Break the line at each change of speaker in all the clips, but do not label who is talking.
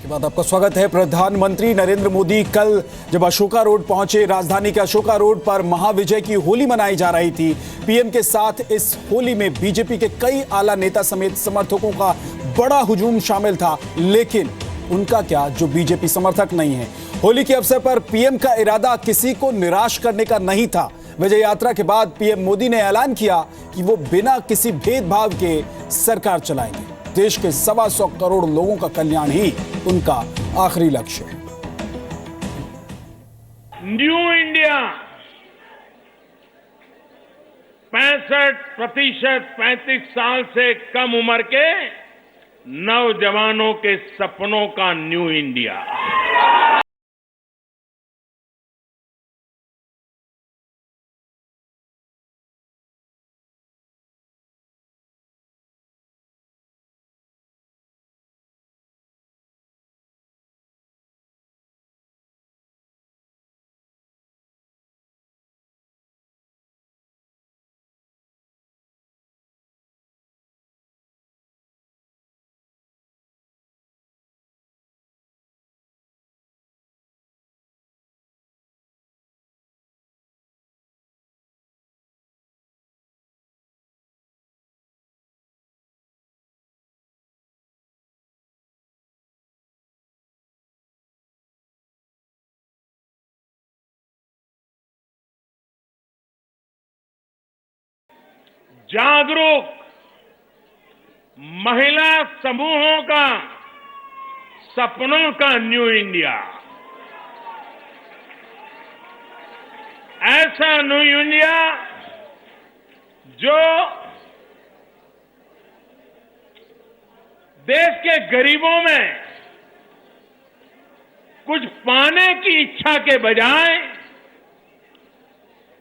बाद आपका स्वागत है। प्रधानमंत्री नरेंद्र मोदी कल जब अशोका रोड पहुंचे, राजधानी के अशोका रोड पर महाविजय की होली मनाई जा रही थी। पीएम के साथ इस होली में बीजेपी के कई आला नेता समेत समर्थकों का बड़ा हुजूम शामिल था। लेकिन उनका क्या, जो बीजेपी समर्थक नहीं है। होली के अवसर पर पीएम का इरादा किसी को निराश करने का नहीं था। विजय यात्रा के बाद पीएम मोदी ने ऐलान किया कि वो बिना किसी भेदभाव के सरकार चलाएंगे। देश के 125 करोड़ लोगों का कल्याण ही उनका आखिरी लक्ष्य है।
न्यू इंडिया 65% 35 साल से कम उम्र के नौजवानों के सपनों का न्यू इंडिया। जागरूक महिला समूहों का सपनों का न्यू इंडिया। ऐसा न्यू इंडिया जो देश के गरीबों में कुछ पाने की इच्छा के बजाय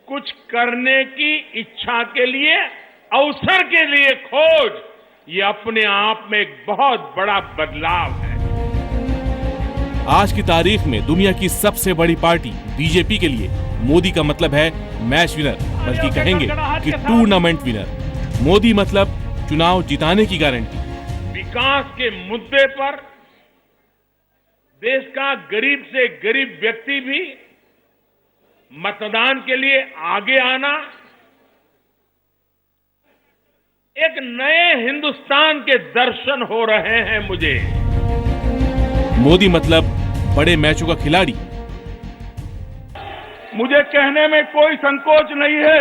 कुछ करने की इच्छा के लिए, अवसर के लिए खोज, ये अपने आप में एक बहुत बड़ा बदलाव है।
आज की तारीख में दुनिया की सबसे बड़ी पार्टी बीजेपी के लिए मोदी का मतलब है मैच विनर, बल्कि कहेंगे कि टूर्नामेंट विनर। मोदी मतलब चुनाव जिताने की गारंटी।
विकास के मुद्दे पर देश का गरीब से गरीब व्यक्ति भी मतदान के लिए आगे आना, एक नए हिंदुस्तान के दर्शन हो रहे हैं मुझे।
मोदी मतलब बड़े मैचों का खिलाड़ी।
मुझे कहने में कोई संकोच नहीं है,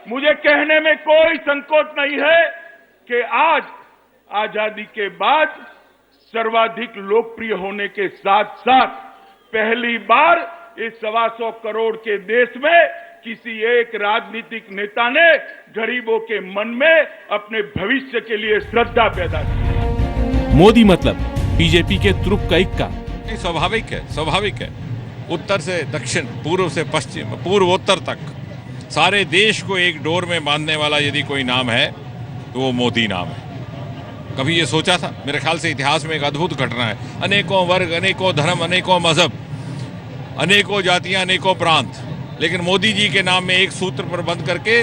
मुझे कहने में कोई संकोच नहीं है कि आज आजादी के बाद सर्वाधिक लोकप्रिय होने के साथ साथ पहली बार इस 125 करोड़ के देश में किसी एक राजनीतिक नेता ने गरीबों के मन में अपने भविष्य के लिए श्रद्धा पैदा की।
मोदी मतलब बीजेपी के तुरुप का इक्का।
स्वाभाविक है। उत्तर से दक्षिण, पूर्व से पश्चिम, पूर्वोत्तर तक सारे देश को एक डोर में बांधने वाला यदि कोई नाम है तो वो मोदी नाम है। कभी ये सोचा था? मेरे ख्याल से इतिहास में एक अद्भुत घटना है। अनेकों वर्ग, अनेकों धर्म, अनेकों मजहब, अनेकों जातियां, अनेकों प्रांत, लेकिन मोदी जी के नाम में एक सूत्र पर बंद करके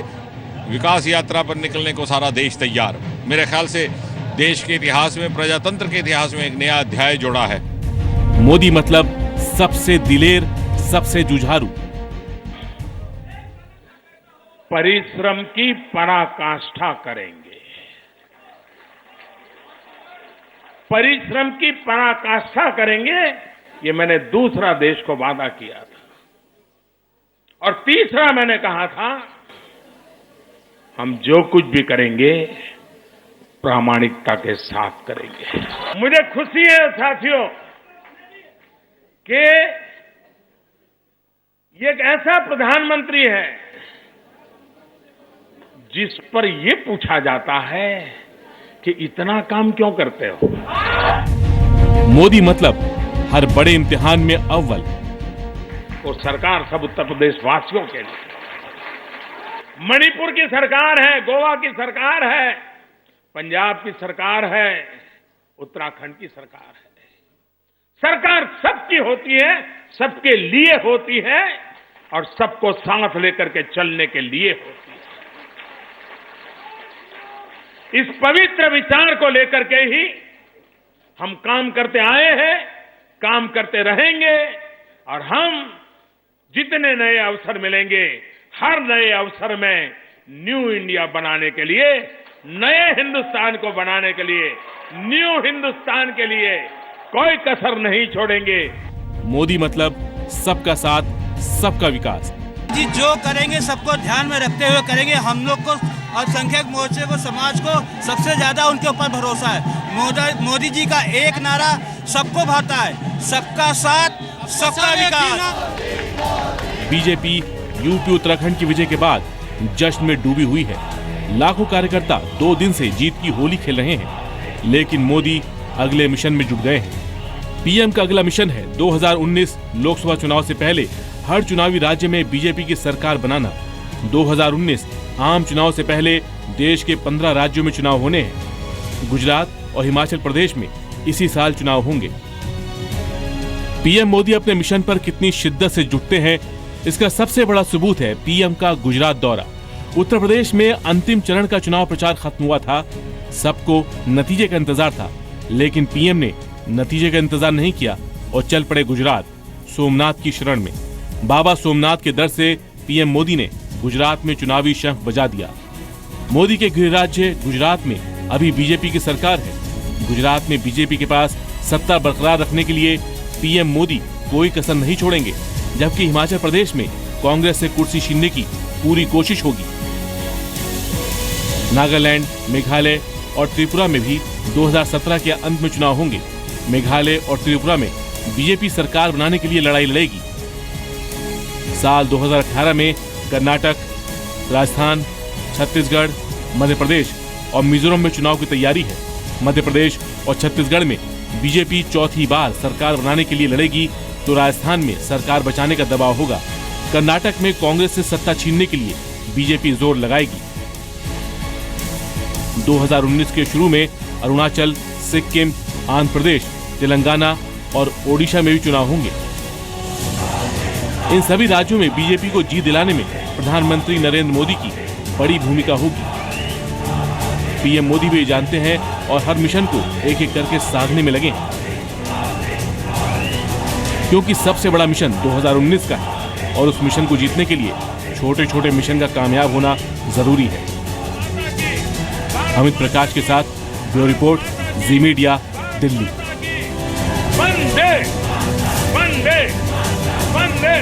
विकास यात्रा पर निकलने को सारा देश तैयार। मेरे ख्याल से देश के इतिहास में, प्रजातंत्र के इतिहास में एक नया अध्याय जोड़ा है।
मोदी मतलब सबसे दिलेर, सबसे जुझारू।
परिश्रम की पराकाष्ठा करेंगे, परिश्रम की पराकाष्ठा करेंगे। ये मैंने दूसरा देश को वादा किया था। और तीसरा मैंने कहा था, हम जो कुछ भी करेंगे प्रामाणिकता के साथ करेंगे। मुझे खुशी है साथियों कि ये एक ऐसा प्रधानमंत्री है जिस पर यह पूछा जाता है कि इतना काम क्यों करते हो।
मोदी मतलब हर बड़े इम्तिहान में अव्वल।
और सरकार सब उत्तर प्रदेश वासियों के लिए, मणिपुर की सरकार है, गोवा की सरकार है, पंजाब की सरकार है, उत्तराखंड की सरकार है। सरकार सबकी होती है, सबके लिए होती है और सबको साथ लेकर के चलने के लिए होती है। इस पवित्र विचार को लेकर के ही हम काम करते आए हैं, काम करते रहेंगे और हम जितने नए अवसर मिलेंगे, हर नए अवसर में न्यू इंडिया बनाने के लिए, नए हिंदुस्तान को बनाने के लिए, न्यू हिंदुस्तान के लिए कोई कसर नहीं छोड़ेंगे।
मोदी मतलब सबका साथ, सबका विकास।
जी जो करेंगे सबको ध्यान में रखते हुए करेंगे। हम लोग को अल्पसंख्यक मोर्चे को, समाज को सबसे ज्यादा उनके ऊपर भरोसा है। मोदी जी का एक नारा सबको भाता है, सबका साथ, सबका विकास।
बीजेपी यूपी उत्तराखंड की विजय के बाद जश्न में डूबी हुई है। लाखों कार्यकर्ता 2 दिन से जीत की होली खेल रहे हैं, लेकिन मोदी अगले मिशन में जुट गए हैं। पीएम का अगला मिशन है 2019 लोकसभा चुनाव से पहले हर चुनावी राज्य में बीजेपी की सरकार बनाना। 2019 आम चुनाव से पहले देश के 15 राज्यों में चुनाव होने हैं। गुजरात और हिमाचल प्रदेश में इसी साल चुनाव होंगे। पीएम मोदी अपने मिशन पर कितनी शिद्दत से जुटते हैं, इसका सबसे बड़ा सबूत है पीएम का गुजरात दौरा। उत्तर प्रदेश में अंतिम चरण का चुनाव प्रचार खत्म हुआ था। सबको नतीजे का इंतजार था, लेकिन पीएम ने नतीजे का इंतजार नहीं किया और चल पड़े गुजरात, सोमनाथ की शरण में। बाबा सोमनाथ के दर से पीएम मोदी ने गुजरात में चुनावी शंख बजा दिया। मोदी के गृह राज्य गुजरात में अभी बीजेपी की सरकार है। गुजरात में बीजेपी के पास सत्ता बरकरार रखने के लिए पीएम मोदी कोई कसर नहीं छोड़ेंगे, जबकि हिमाचल प्रदेश में कांग्रेस से कुर्सी छीनने की पूरी कोशिश होगी। नागालैंड, मेघालय और त्रिपुरा में भी 2017 के अंत में चुनाव होंगे। मेघालय और त्रिपुरा में बीजेपी सरकार बनाने के लिए लड़ाई लड़ेगी। साल 2018 में कर्नाटक, राजस्थान, छत्तीसगढ़, मध्य प्रदेश और मिजोरम में चुनाव की तैयारी है। मध्य प्रदेश और छत्तीसगढ़ में बीजेपी चौथी बार सरकार बनाने के लिए लड़ेगी, तो राजस्थान में सरकार बचाने का दबाव होगा। कर्नाटक में कांग्रेस से सत्ता छीनने के लिए बीजेपी जोर लगाएगी। 2019 के शुरू में अरुणाचल, सिक्किम, आंध्र प्रदेश, तेलंगाना और ओडिशा में भी चुनाव होंगे। इन सभी राज्यों में बीजेपी को जीत दिलाने में प्रधानमंत्री नरेंद्र मोदी की बड़ी भूमिका होगी। पीएम मोदी भी जानते हैं और हर मिशन को एक एक करके साधने में लगे हैं, क्योंकि सबसे बड़ा मिशन 2019 का है और उस मिशन को जीतने के लिए छोटे छोटे मिशन का कामयाब होना जरूरी है। अमित प्रकाश के साथ ब्यूरो रिपोर्ट, जी मीडिया, दिल्ली।
वंदे वंदे वंदे